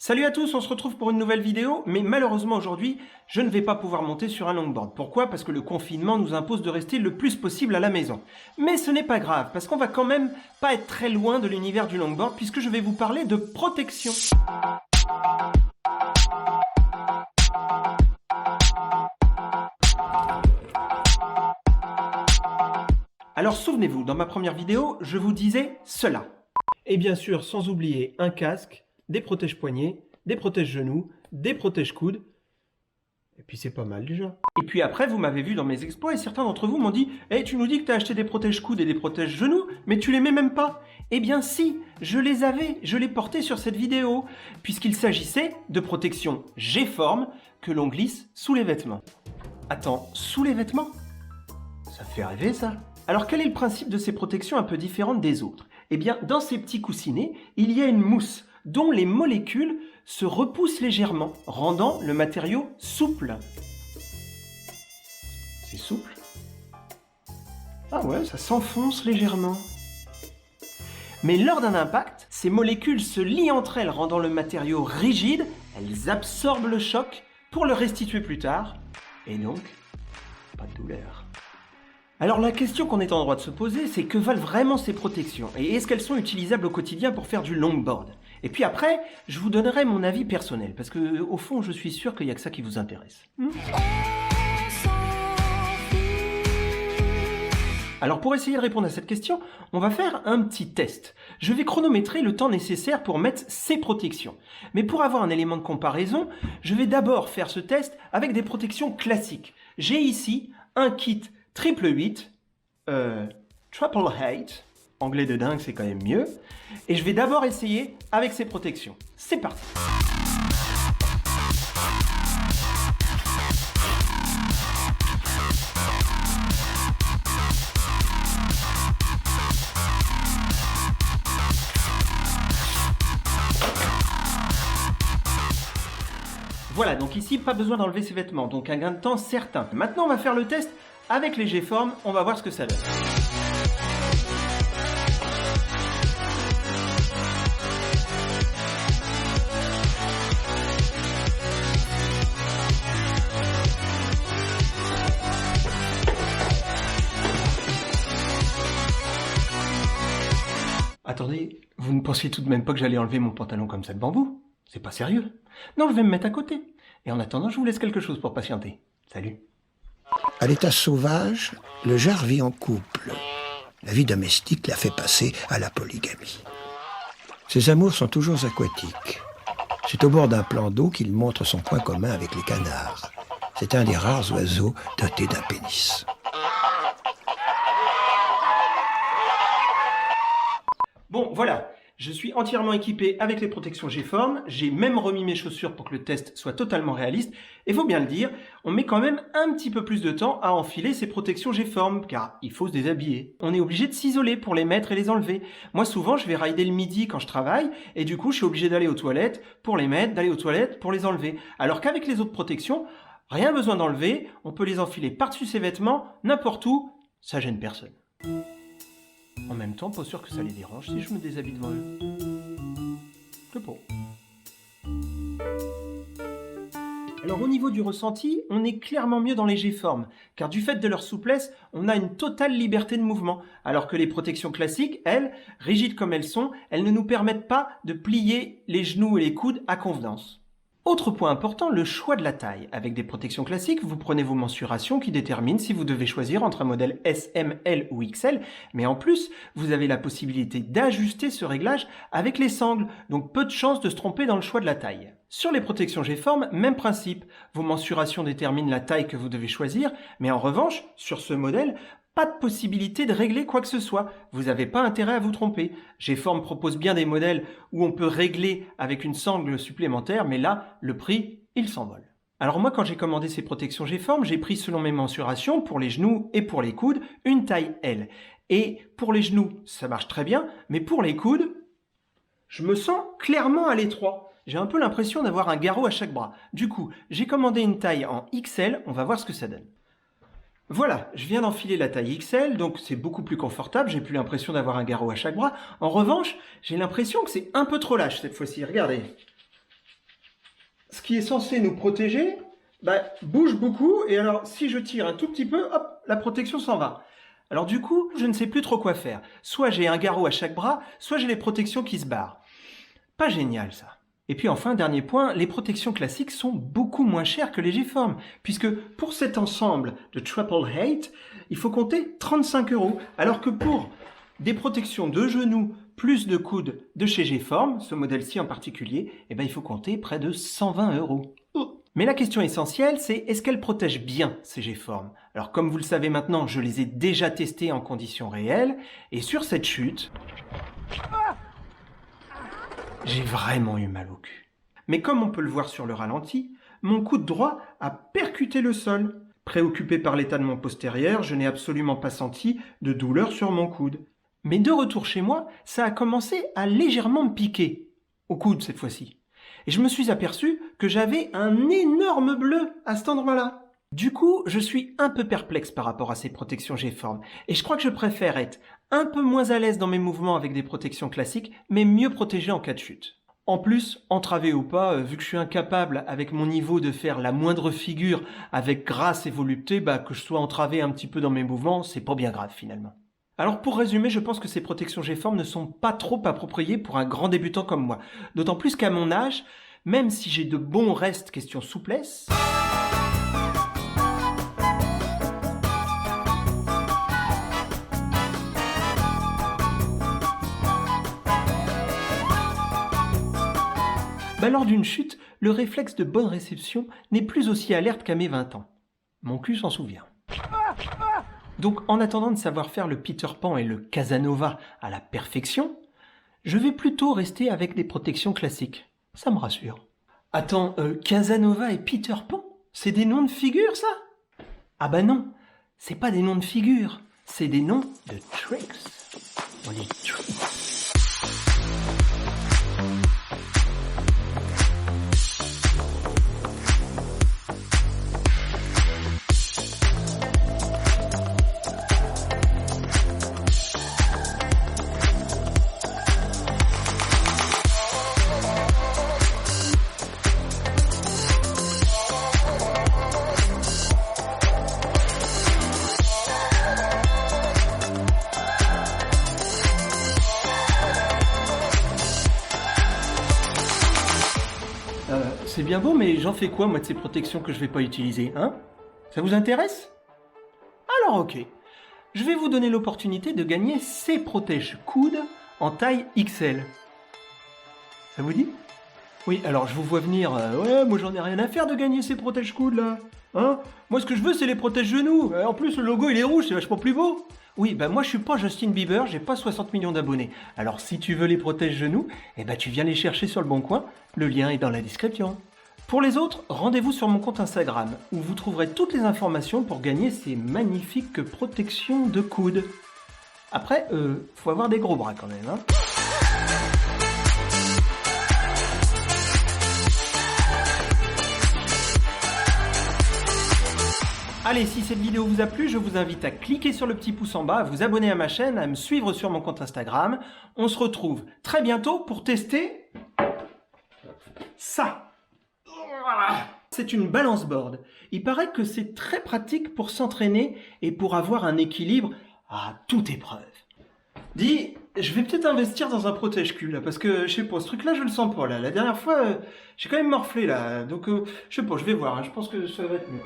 Salut à tous, on se retrouve pour une nouvelle vidéo, mais malheureusement aujourd'hui, je ne vais pas pouvoir monter sur un longboard. Pourquoi? Parce que le confinement nous impose de rester le plus possible à la maison. Mais ce n'est pas grave, parce qu'on va quand même pas être très loin de l'univers du longboard, puisque je vais vous parler de protection. Alors souvenez-vous, dans ma première vidéo, je vous disais cela. Et bien sûr, sans oublier un casque, des protège-poignets, des protège-genoux, des protège-coudes. Et puis c'est pas mal déjà. Et puis après, vous m'avez vu dans mes exploits et certains d'entre vous m'ont dit « Hey, tu nous dis que tu as acheté des protège-coudes et des protège-genoux, mais tu les mets même pas !» Eh bien si, je les avais, je les portais sur cette vidéo, puisqu'il s'agissait de protection G-forme que l'on glisse sous les vêtements. Attends, sous les vêtements? Ça fait rêver ça. Alors quel est le principe de ces protections un peu différentes des autres? Eh bien, dans ces petits coussinets, il y a une mousse dont les molécules se repoussent légèrement, rendant le matériau souple. C'est souple? Ah ouais, ça s'enfonce légèrement. Mais lors d'un impact, ces molécules se lient entre elles, rendant le matériau rigide, elles absorbent le choc pour le restituer plus tard, et donc, pas de douleur. Alors la question qu'on est en droit de se poser, c'est que valent vraiment ces protections? Et est-ce qu'elles sont utilisables au quotidien pour faire du longboard? Et puis après, je vous donnerai mon avis personnel, parce que au fond, je suis sûr qu'il n'y a que ça qui vous intéresse. Alors pour essayer de répondre à cette question, on va faire un petit test. Je vais chronométrer le temps nécessaire pour mettre ces protections. Mais pour avoir un élément de comparaison, je vais d'abord faire ce test avec des protections classiques. J'ai ici un kit triple 8, triple 8, anglais de dingue c'est quand même mieux, et je vais d'abord essayer avec ces protections. C'est parti! Voilà, donc ici, pas besoin d'enlever ses vêtements, donc un gain de temps certain. Maintenant, on va faire le test avec les G-formes, on va voir ce que ça donne. Attendez, vous ne pensiez tout de même pas que j'allais enlever mon pantalon comme ça de bambou? C'est pas sérieux. Non, je vais me mettre à côté. Et en attendant, je vous laisse quelque chose pour patienter. Salut. À l'état sauvage, le jar vit en couple. La vie domestique l'a fait passer à la polygamie. Ses amours sont toujours aquatiques. C'est au bord d'un plan d'eau qu'il montre son point commun avec les canards. C'est un des rares oiseaux dotés d'un pénis. Bon, voilà. Je suis entièrement équipé avec les protections G-forme, j'ai même remis mes chaussures pour que le test soit totalement réaliste, et faut bien le dire, on met quand même un petit peu plus de temps à enfiler ces protections G-forme, car il faut se déshabiller. On est obligé de s'isoler pour les mettre et les enlever. Moi souvent je vais rider le midi quand je travaille, et du coup je suis obligé d'aller aux toilettes pour les mettre, d'aller aux toilettes pour les enlever. Alors qu'avec les autres protections, rien besoin d'enlever, on peut les enfiler par-dessus ses vêtements, n'importe où, ça gêne personne. En même temps, pas sûr que ça les dérange si je me déshabille devant eux. C'est pas. Alors au niveau du ressenti, on est clairement mieux dans les G-formes, car du fait de leur souplesse, on a une totale liberté de mouvement, alors que les protections classiques, elles, rigides comme elles sont, elles ne nous permettent pas de plier les genoux et les coudes à convenance. Autre point important, le choix de la taille. Avec des protections classiques, vous prenez vos mensurations qui déterminent si vous devez choisir entre un modèle S, M, L ou XL, mais en plus, vous avez la possibilité d'ajuster ce réglage avec les sangles, donc peu de chances de se tromper dans le choix de la taille. Sur les protections G-forme, même principe. Vos mensurations déterminent la taille que vous devez choisir, mais en revanche, sur ce modèle, pas de possibilité de régler quoi que ce soit. Vous n'avez pas intérêt à vous tromper. G-forme propose bien des modèles où on peut régler avec une sangle supplémentaire, mais là, le prix, il s'envole. Alors moi, quand j'ai commandé ces protections G-forme, j'ai pris selon mes mensurations, pour les genoux et pour les coudes, une taille L. Et pour les genoux, ça marche très bien, mais pour les coudes, je me sens clairement à l'étroit. J'ai un peu l'impression d'avoir un garrot à chaque bras. Du coup, j'ai commandé une taille en XL, on va voir ce que ça donne. Voilà, je viens d'enfiler la taille XL, donc c'est beaucoup plus confortable, j'ai plus l'impression d'avoir un garrot à chaque bras. En revanche, j'ai l'impression que c'est un peu trop lâche cette fois-ci, regardez. qui est censé nous protéger, bouge beaucoup, et alors si je tire un tout petit peu, hop, la protection s'en va. Alors du coup, je ne sais plus trop quoi faire. Soit j'ai un garrot à chaque bras, soit j'ai les protections qui se barrent. Pas génial ça. Et puis enfin, dernier point, les protections classiques sont beaucoup moins chères que les G-Form, puisque pour cet ensemble de Triple Height, il faut compter 35 €, alors que pour des protections de genoux plus de coudes de chez G-Form, ce modèle-ci en particulier, il faut compter près de 120 €. Mais la question essentielle, c'est est-ce qu'elles protègent bien ces G-Form? Alors comme vous le savez maintenant, je les ai déjà testées en conditions réelles, et sur cette chute, j'ai vraiment eu mal au cul. Mais comme on peut le voir sur le ralenti, mon coude droit a percuté le sol. Préoccupé par l'état de mon postérieur, je n'ai absolument pas senti de douleur sur mon coude. Mais de retour chez moi, ça a commencé à légèrement me piquer, au coude cette fois-ci. Et je me suis aperçu que j'avais un énorme bleu à cet endroit-là. Du coup, je suis un peu perplexe par rapport à ces protections G-Form. Et je crois que je préfère être un peu moins à l'aise dans mes mouvements avec des protections classiques, mais mieux protégé en cas de chute. En plus, entravé ou pas, vu que je suis incapable avec mon niveau de faire la moindre figure avec grâce et volupté, que je sois entravé un petit peu dans mes mouvements, c'est pas bien grave finalement. Alors pour résumer, je pense que ces protections G-Form ne sont pas trop appropriées pour un grand débutant comme moi. D'autant plus qu'à mon âge, même si j'ai de bons restes question souplesse, lors d'une chute, le réflexe de bonne réception n'est plus aussi alerte qu'à mes 20 ans. Mon cul s'en souvient. Donc en attendant de savoir faire le Peter Pan et le Casanova à la perfection, je vais plutôt rester avec des protections classiques. Ça me rassure. Attends, Casanova et Peter Pan? C'est des noms de figures, ça? Ah non, c'est pas des noms de figures, c'est des noms de tricks. On dit tricks. C'est bien beau, mais j'en fais quoi, moi, de ces protections que je vais pas utiliser, hein? Ça vous intéresse? Alors, ok. Je vais vous donner l'opportunité de gagner ces protège-coudes en taille XL. Ça vous dit? Oui, alors je vous vois venir, ouais, moi j'en ai rien à faire de gagner ces protège-coudes, là. Hein? Moi, ce que je veux, c'est les protège-genoux. En plus, le logo, il est rouge, c'est vachement plus beau. Oui, moi je suis pas Justin Bieber, j'ai pas 60 millions d'abonnés. Alors si tu veux les protège-genoux, tu viens les chercher sur le bon coin, le lien est dans la description. Pour les autres, rendez-vous sur mon compte Instagram, où vous trouverez toutes les informations pour gagner ces magnifiques protections de coude. Après, faut avoir des gros bras quand même, hein. Allez, si cette vidéo vous a plu, je vous invite à cliquer sur le petit pouce en bas, à vous abonner à ma chaîne, à me suivre sur mon compte Instagram. On se retrouve très bientôt pour tester ça. C'est une balance board. Il paraît que c'est très pratique pour s'entraîner et pour avoir un équilibre à toute épreuve. Dis, je vais peut-être investir dans un protège-cul là, parce que je sais pas, ce truc-là je le sens pas là. La dernière fois, j'ai quand même morflé là, donc je sais pas, je vais voir. Je pense que ça va être mieux.